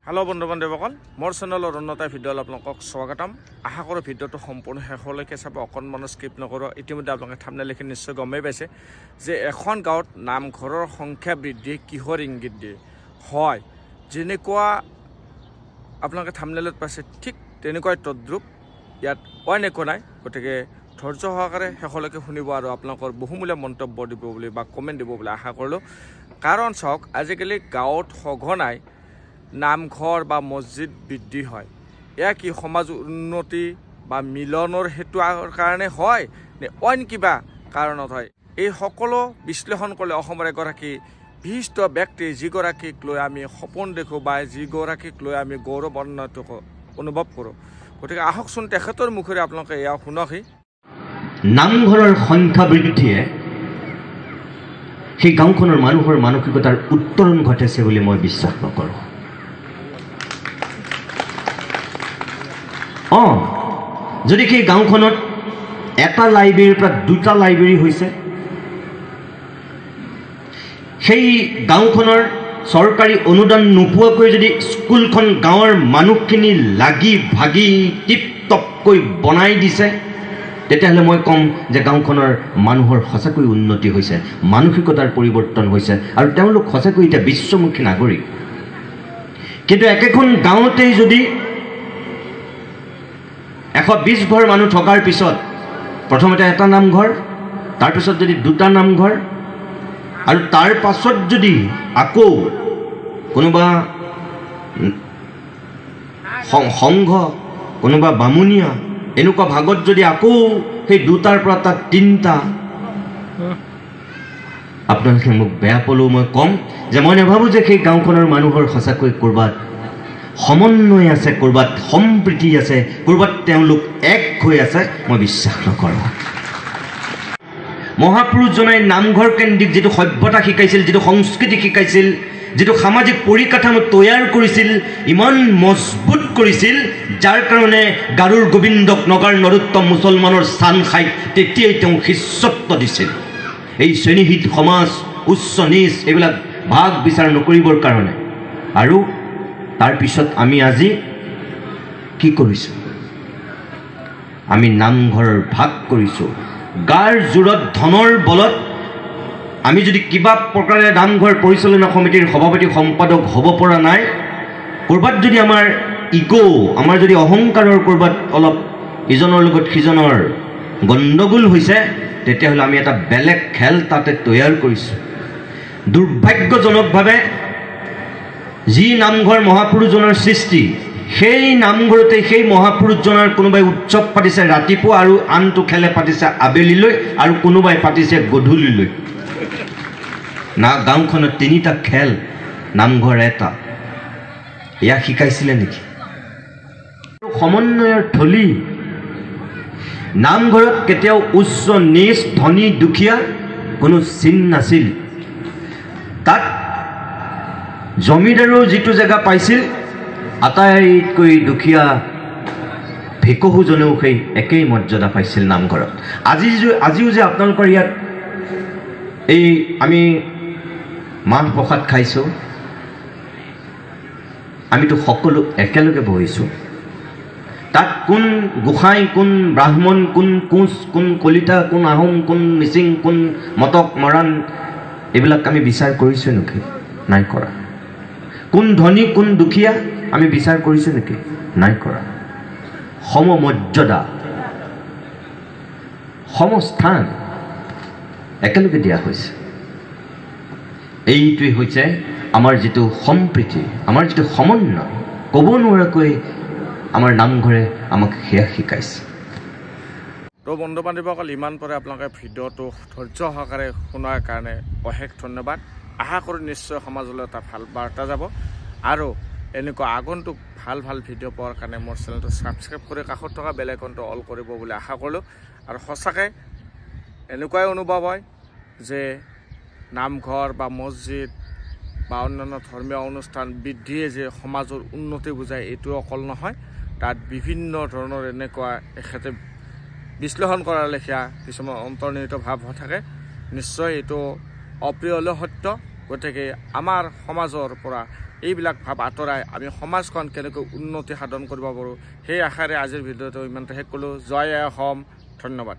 Hello बंधु बान्धवসকল मोर चेनेलर अन्नता video आपलोक स्वागतम आशा करो भिडिओ सम्पूर्ण शेषলৈকে চাব অকণমান স্কিপ নকৰো ইতিমধ্যে আপোনালোকে থাম্বনেল লিখি নিশ্চয় গমেই পাইছে যে এখন গাঁৱত নামঘৰৰ সংখ্যা বৃদ্ধি কিহৰ ইংগিত দিয়ে হয় যেনেকুৱা আপোনালোকে থাম্বনেলত পাইছে ঠিক তেনেকুৱাই তদ্ৰুপ ইয়াত অইন একো নাই গতিকে ধৈৰ্য সহকাৰে শেষলৈকে শুনিব আৰু আপোনালোকৰ বহুমূলীয়া মন্তব্য দিব বুলি বা কমেণ্ট দিব বুলি আশা কৰিলোঁ কাৰণ চাওক আজিকালি গাঁৱত সঘনাই নামঘৰ বা মছজিদ বৃদ্ধি হয় এয়া কি সমাজ উন্নতি বা মিলনৰ হেতুৰ কাৰণে হয় নে অইন কিবা কাৰণত হয় এই সকলো বিশ্লেষণ কৰিলে অসমৰ এগৰাকী বিশিষ্ট ব্যক্তি যিগৰাকীক লৈ আমি সপোন দেখোঁ বা যিগৰাকীক লৈ আমি গৌৰৱান্বিত অনুভৱ কৰোঁ গতিকে আহকচোন তেখেতৰ মুখেৰে আপোনালোকে এয়া শুনকহি নামঘৰৰ সংখ্যা বৃদ্ধিয়ে সেই গাঁওখনৰ মানুহৰ মানসিকতাৰ উত্তৰণ ঘটাইছে বুলি মই বিশ্বাস নকৰোঁ যদি সেই গাঁওখনত এটা লাইব্ৰেৰীৰ পৰা দুটা লাইব্ৰেৰী হৈছে সেই গাঁওখনৰ চৰকাৰী অনুদান নোপোৱাকৈ যদি স্কুলখন গাঁৱৰ মানুহখিনি লাগি ভাগি টিপটপকৈ বনাই দিছে তেতিয়াহ'লে মই ক'ম যে গাঁওখনৰ মানুহৰ সঁচাকৈ উন্নতি হৈছে মানসিকতাৰ পৰিৱৰ্তন হৈছে আৰু তেওঁলোক সঁচাকৈ এতিয়া বিশ্বমুখী নাগৰিক কিন্তু একেখন গাঁৱতেই যদি 120 ঘৰ মানুহ থকাৰ পিছত প্ৰথমতে এটা নামঘৰ তাৰ পিছত যদি দুটা নামঘৰ আৰু তাৰ পাছত যদি আকৌ কোনোবা সংঘ কোনোবা বামুণীয়া এনেকুৱা ভাগত যদি আকৌ সেই দুটাৰ পৰা তাত তিনিটা আপোনালোকে মোক বেয়া পালেও মই ক'ম যে মই নাভাবোঁ যে সেই গাঁওখনৰ মানুহৰ সঁচাকৈ ক'ৰবাত সমন্বয় আছে ক'ৰবাত সম্প্ৰীতি আছে ক'ৰবাত তেওঁলোক এক হৈ আছে মই বিশ্বাস নকৰোঁ মহাপুৰুষজনাই নামঘৰ কেন্দ্ৰিক যিটো সভ্যতা শিকাইছিল যিটো সংস্কৃতি শিকাইছিল যিটো সামাজিক পৰিকাঠামো তৈয়াৰ কৰিছিল ইমান মজবুত কৰিছিল যাৰ কাৰণে গাৰুৰ গোবিন্দক নগাৰ নৰোত্তম মুছলমানৰ স্থান খাই তেতিয়াই তেওঁ শিষ্যত্ব দিছিল এই শ্ৰেণীহীন সমাজ উচ্চ নীচ এইবিলাক ভাগ বিচাৰ নকৰিবৰ কাৰণে আৰু তাৰ পিছত আমি আজি কি কৰিছোঁ আমি নামঘৰৰ ভাগ কৰিছোঁ গাৰ জোৰত ধনৰ বলত আমি যদি কিবা প্ৰকাৰে নামঘৰ পৰিচালনা সমিতিৰ সভাপতি সম্পাদক হ'ব পৰা নাই ক'ৰবাত যদি আমাৰ ইগো আমাৰ যদি অহংকাৰৰ ক'ৰবাত অলপ ইজনৰ লগত সিজনৰ গণ্ডগোল হৈছে তেতিয়াহ'লে আমি এটা বেলেগ খেল তাতে তৈয়াৰ কৰিছোঁ দুৰ্ভাগ্যজনকভাৱে যি নামঘৰ মহাপুৰুষজনৰ সৃষ্টি সেই নামঘৰতে সেই মহাপুৰুষজনৰ কোনোবাই উৎসৱ পাতিছে ৰাতিপুৱা আৰু আনটো খেলে পাতিছে আবেলিলৈ আৰু কোনোবাই পাতিছে গধূলিলৈ না গাঁওখনত তিনিটা খেল নামঘৰ এটা এয়া শিকাইছিলে নেকি সমন্বয়ৰ থলী নামঘৰত কেতিয়াও উচ্চ নীচ ধনী দুখীয়া কোনো চিন নাছিল তাত জমিদাৰো যিটো জেগা পাইছিল আটাইতকৈ দুখীয়া ভিকহুজনেও সেই একেই মৰ্যাদা পাইছিল নামঘৰত আজিও যে আপোনালোকৰ ইয়াত এই আমি মাহ প্ৰসাদ খাইছোঁ আমিতো সকলো একেলগে বহিছোঁ তাত কোন গোসাঁই কোন ব্ৰাহ্মণ কোন কোচ কোন কলিতা কোন আহোম কোন মিচিং কোন মটক মৰাণ এইবিলাক আমি বিচাৰ কৰিছোঁ নেকি নাই কৰা কোন ধনী কোন দুখীয়া আমি বিচাৰ কৰিছোঁ নেকি নাই কৰা সমমৰ্যাদা সমস্থান একেলগে দিয়া হৈছে এইটোৱেই হৈছে আমাৰ যিটো সম্প্ৰীতি আমাৰ যিটো সমন্বয় ক'ব নোৱাৰাকৈ আমাৰ নামঘৰে আমাক সেয়া শিকাইছে তো বন্ধু বান্ধৱীসকল ইমান পৰে আপোনালোকে ভিডিঅ'টো ধৈৰ্য সহকাৰে শুনাৰ কাৰণে অশেষ ধন্যবাদ আশা কৰোঁ নিশ্চয় সমাজলৈ এটা ভাল বাৰ্তা যাব আৰু এনেকুৱা আগন্তুক ভাল ভাল ভিডিঅ' পোৱাৰ কাৰণে মোৰ চেনেলটো ছাবস্ক্ৰাইব কৰি কাষত থকা বেল আইকনটো অল কৰিব বুলি আশা কৰিলোঁ আৰু সঁচাকৈ এনেকুৱাই অনুভৱ হয় যে নামঘৰ বা মছজিদ বা অন্যান্য ধৰ্মীয় অনুষ্ঠান বৃদ্ধিয়ে যে সমাজৰ উন্নতি বুজায় এইটো অকল নহয় তাত বিভিন্ন ধৰণৰ এনেকুৱা এখেতে বিশ্লেষণ কৰাৰ লেখীয়া কিছুমান অন্তৰ্নিহিত ভাৱ থাকে নিশ্চয় এইটো অপ্ৰিয় হ'লেও সত্য গতিকে আমাৰ সমাজৰ পৰা এইবিলাক ভাৱ আঁতৰাই আমি সমাজখন কেনেকৈ উন্নতি সাধন কৰিব পাৰোঁ সেই আশাৰে আজিৰ ভিডিঅ'টো ইমানতে শেষ কৰিলোঁ। জয় অসম, ধন্যবাদ।